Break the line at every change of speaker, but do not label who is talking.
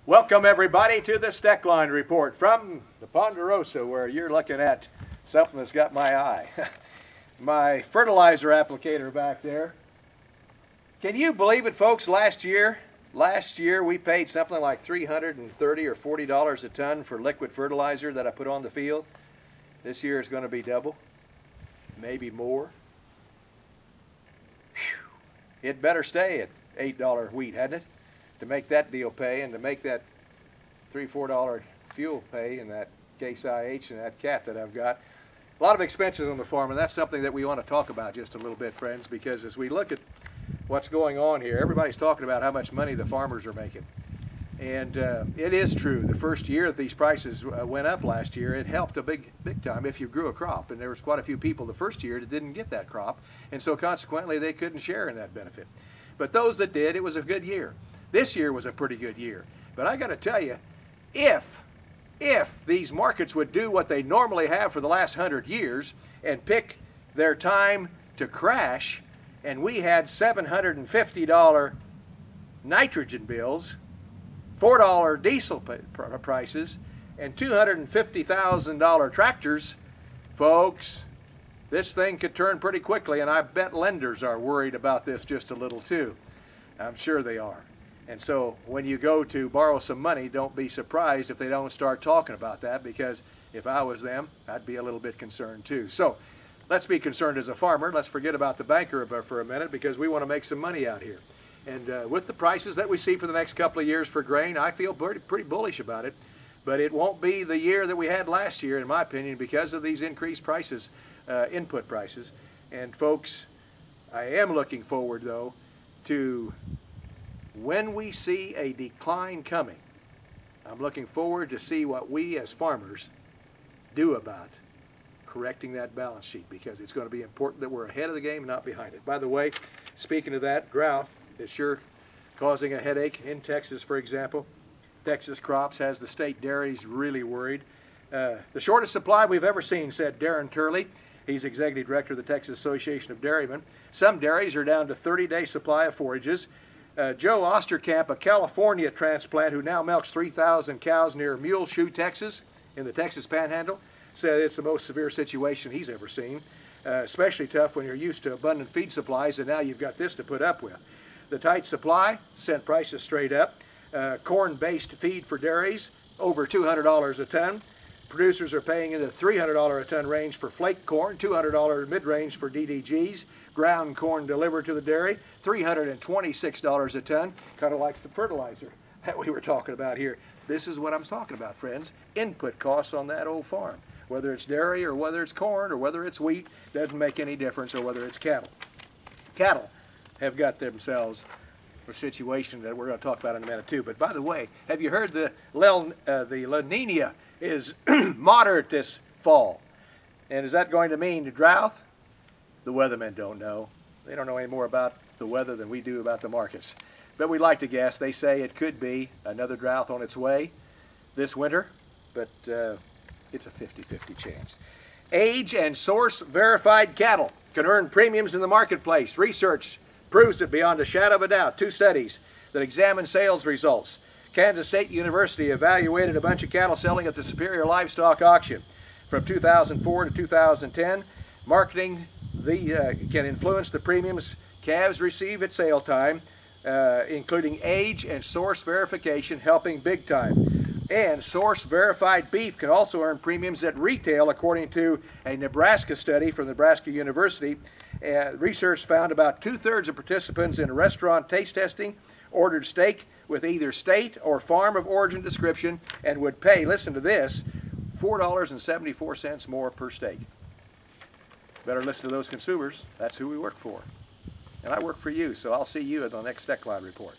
Welcome everybody to the Steckline report from the Ponderosa, where you're looking at something that's got my eye. My fertilizer applicator back there. Can you believe it, folks? Last year we paid something like $330 or $40 a ton for liquid fertilizer that I put on the field. This year is going to be double, maybe more. Whew. It better stay at $8 wheat, hadn't it? To make that deal pay, and to make that $3 or $4 fuel pay, and that Case IH and that cat that I've got. A lot of expenses on the farm, and that's something that we want to talk about just a little bit, friends, because as we look at what's going on here, everybody's talking about how much money the farmers are making. And it is true. The first year that these prices went up last year, it helped a big time if you grew a crop. And there was quite a few people the first year that didn't get that crop, and so consequently they couldn't share in that benefit. But those that did, it was a good year. This year was a pretty good year. But I got to tell you, if these markets would do what they normally have for the last 100 years and pick their time to crash, and we had $750 nitrogen bills, $4 diesel prices, and $250,000 tractors, folks, this thing could turn pretty quickly, and I bet lenders are worried about this just a little too. I'm sure they are. And so when you go to borrow some money, don't be surprised if they don't start talking about that, because if I was them, I'd be a little bit concerned too. So let's be concerned as a farmer. Let's forget about the banker for a minute, because we want to make some money out here. And with the prices that we see for the next couple of years for grain, I feel pretty bullish about it. But it won't be the year that we had last year, in my opinion, because of these increased prices, input prices. And folks, I am looking forward, though, to when we see a decline coming. I'm looking forward to see what we as farmers do about correcting that balance sheet, because it's going to be important that we're ahead of the game, not behind it. By the way, speaking of that, drought is sure causing a headache in Texas, for example. Texas Crops has the state dairies really worried. The shortest supply we've ever seen, said Darren Turley. He's executive director of the Texas Association of Dairymen. Some dairies are down to 30-day supply of forages. Joe Osterkamp, a California transplant who now milks 3,000 cows near Muleshoe, Texas, in the Texas Panhandle, said it's the most severe situation he's ever seen. Especially tough when you're used to abundant feed supplies, and now you've got this to put up with. The tight supply sent prices straight up. Corn-based feed for dairies, over $200 a ton. Producers are paying in the $300 a ton range for flake corn, $200 mid-range for DDGs. Ground corn delivered to the dairy, $326 a ton, kind of like the fertilizer that we were talking about here. This is what I'm talking about, friends. Input costs on that old farm. Whether it's dairy or whether it's corn or whether it's wheat, doesn't make any difference, or whether it's cattle. Cattle have got themselves a situation that we're going to talk about in a minute too. But by the way, have you heard the La Nina is moderate this fall? And is that going to mean drought? The weathermen don't know. They don't know any more about the weather than we do about the markets. But we'd like to guess. They say it could be another drought on its way this winter, but it's a 50-50 chance. Age and source verified cattle can earn premiums in the marketplace. Research proves it beyond a shadow of a doubt. 2 studies that examine sales results. Kansas State University evaluated a bunch of cattle selling at the Superior Livestock Auction from 2004 to 2010. Marketing can influence the premiums calves receive at sale time, including age and source verification, helping big time. And source verified beef can also earn premiums at retail, according to a Nebraska study from Nebraska University. Research found about 2/3 of participants in restaurant taste testing ordered steak with either state or farm of origin description and would pay, listen to this, $4.74 more per steak. Better listen to those consumers. That's who we work for. And I work for you, so I'll see you at the next Steckline report.